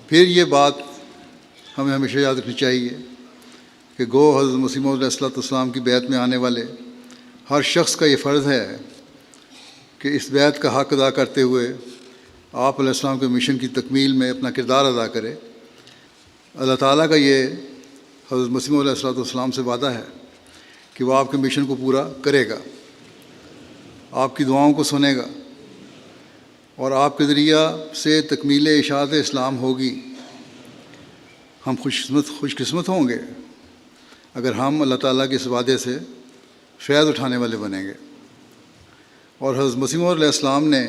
پھر یہ بات ہمیں ہمیشہ یاد رکھنی چاہیے کہ گو حضرت مسیح موعود علیہ السلام کی بیعت میں آنے والے ہر شخص کا یہ فرض ہے کہ اس بیعت کا حق ادا کرتے ہوئے آپ علیہ السلام کے مشن کی تکمیل میں اپنا کردار ادا کرے۔ اللہ تعالیٰ کا یہ حضرت مسیح موعود علیہ السلام سے وعدہ ہے کہ وہ آپ کے مشن کو پورا کرے گا، آپ کی دعاؤں کو سنے گا، اور آپ کے ذریعہ سے تکمیل اشاعت اسلام ہوگی۔ ہم خوش قسمت ہوں گے اگر ہم اللہ تعالیٰ کے اس وعدے سے فیض اٹھانے والے بنیں گے۔ اور حضرت مسیح موعود علیہ السلام نے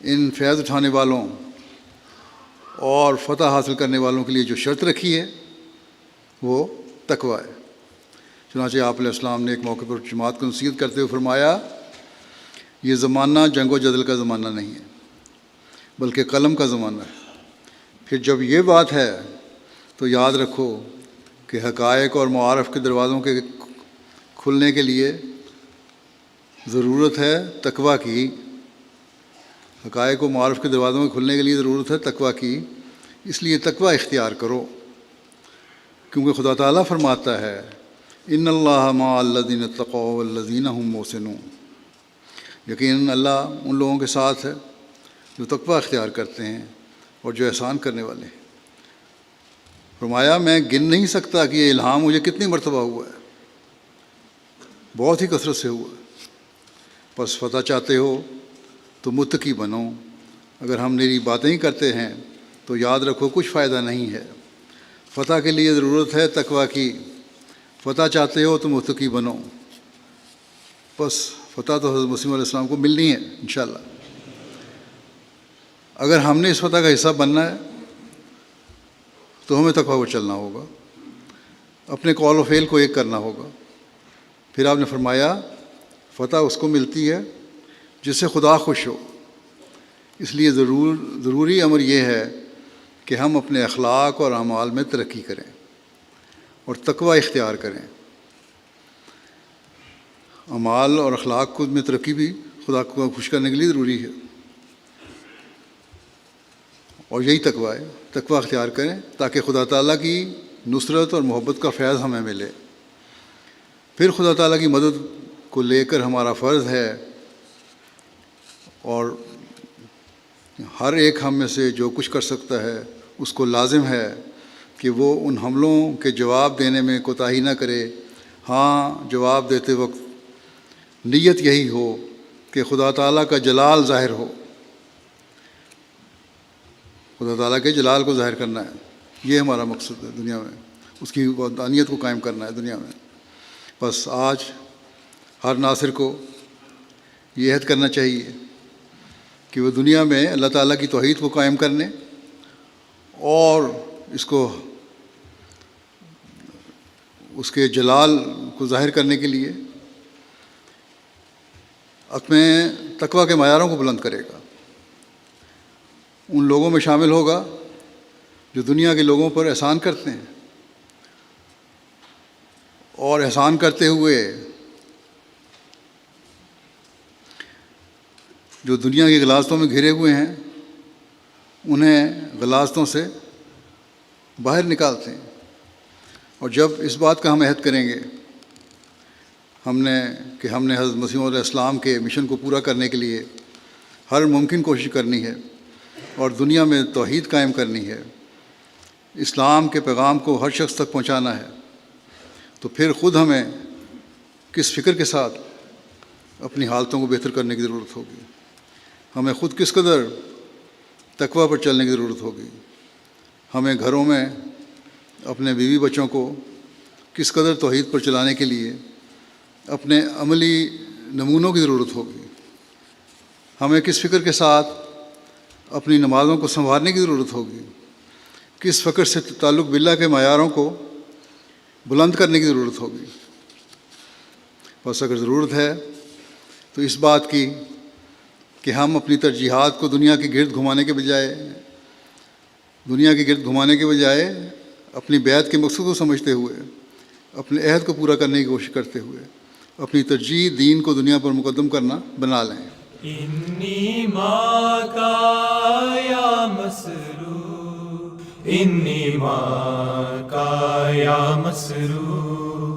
ان فیض اٹھانے والوں اور فتح حاصل کرنے والوں کے لیے جو شرط رکھی ہے وہ تقویٰ ہے۔ چنانچہ آپ علیہ السلام نے ایک موقع پر جماعت کو نصیحت کرتے ہوئے فرمایا، یہ زمانہ جنگ و جدل کا زمانہ نہیں ہے بلکہ قلم کا زمانہ ہے۔ پھر جب یہ بات ہے تو یاد رکھو کہ حقائق اور معارف کے دروازوں کے کھلنے کے لیے ضرورت ہے تقویٰ کی۔ حقائق و معارف کے دروازوں کے کھلنے کے لیے ضرورت ہے تقویٰ کی، اس لیے تقویٰ اختیار کرو، کیونکہ خدا تعالیٰ فرماتا ہے ان اللہ مع الذین اتقوا والذین هم محسنون، یقیناً اللہ ان لوگوں کے ساتھ ہے جو تقویٰ اختیار کرتے ہیں اور جو احسان کرنے والے ہیں۔ فرمایا میں گن نہیں سکتا کہ یہ الہام مجھے کتنی مرتبہ ہوا ہے، بہت ہی کثرت سے ہوا ہے۔ بس فتح چاہتے ہو تو متقی بنو، اگر ہم میری باتیں ہی کرتے ہیں تو یاد رکھو کچھ فائدہ نہیں ہے۔ فتح کے لیے ضرورت ہے تقویٰ کی، فتح چاہتے ہو تو متقی بنو۔ بس فتح تو حضرت مسیح علیہ السلام کو ملنی ہے انشاءاللہ۔ اگر ہم نے اس فتح کا حصہ بننا ہے تو ہمیں تقویٰ پر چلنا ہوگا، اپنے قول و فعل کو ایک کرنا ہوگا۔ پھر آپ نے فرمایا فتح اس کو ملتی ہے جس سے خدا خوش ہو، اس لیے ضروری امر یہ ہے کہ ہم اپنے اخلاق اور اعمال میں ترقی کریں اور تقویٰ اختیار کریں۔ اعمال اور اخلاق میں ترقی بھی خدا کو خوش کرنے کے لیے ضروری ہے، اور یہی تقویٰ ہے۔ تقویٰ اختیار کریں تاکہ خدا تعالیٰ کی نصرت اور محبت کا فیض ہمیں ملے۔ پھر خدا تعالیٰ کی مدد کو لے کر ہمارا فرض ہے، اور ہر ایک ہم میں سے جو کچھ کر سکتا ہے اس کو لازم ہے کہ وہ ان حملوں کے جواب دینے میں کوتاہی نہ کرے۔ ہاں، جواب دیتے وقت نیت یہی ہو کہ خدا تعالیٰ کا جلال ظاہر ہو، خدا تعالیٰ کے جلال کو ظاہر کرنا ہے، یہ ہمارا مقصد ہے دنیا میں، اس کی وحدانیت کو قائم کرنا ہے دنیا میں۔ بس آج ہر ناصر کو یہ عہد کرنا چاہیے کہ وہ دنیا میں اللہ تعالیٰ کی توحید کو قائم کرنے اور اس کے جلال کو ظاہر کرنے کے لیے اپنے تقویٰ کے معیاروں کو بلند کرے گا۔ ان لوگوں میں شامل ہوگا جو دنیا کے لوگوں پر احسان کرتے ہیں، اور احسان کرتے ہوئے جو دنیا کی غلاظتوں میں گھرے ہوئے ہیں انہیں غلاظتوں سے باہر نکالتے ہیں۔ اور جب اس بات کا ہم عہد کریں گے کہ ہم نے حضرت مسیح علیہ السلام کے مشن کو پورا کرنے کے لیے ہر ممکن کوشش کرنی ہے اور دنیا میں توحید قائم کرنی ہے، اسلام کے پیغام کو ہر شخص تک پہنچانا ہے، تو پھر خود ہمیں کس فکر کے ساتھ اپنی حالتوں کو بہتر کرنے کی ضرورت ہوگی، ہمیں خود کس قدر تقویٰ پر چلنے کی ضرورت ہوگی، ہمیں گھروں میں اپنے بیوی بچوں کو کس قدر توحید پر چلانے کے لیے اپنے عملی نمونوں کی ضرورت ہوگی، ہمیں کس فکر کے ساتھ اپنی نمازوں کو سنوارنے کی ضرورت ہوگی، کس فکر سے تعلق باللہ کے معیاروں کو بلند کرنے کی ضرورت ہوگی۔ بس اگر ضرورت ہے تو اس بات کی کہ ہم اپنی ترجیحات کو دنیا کے گرد گھمانے کے بجائے اپنی بیعت کے مقصد کو سمجھتے ہوئے، اپنے عہد کو پورا کرنے کی کوشش کرتے ہوئے اپنی ترجیح دین کو دنیا پر مقدم کرنا بنا لیں۔ انی ماں کا یا مسرور انی معاک یا مسرور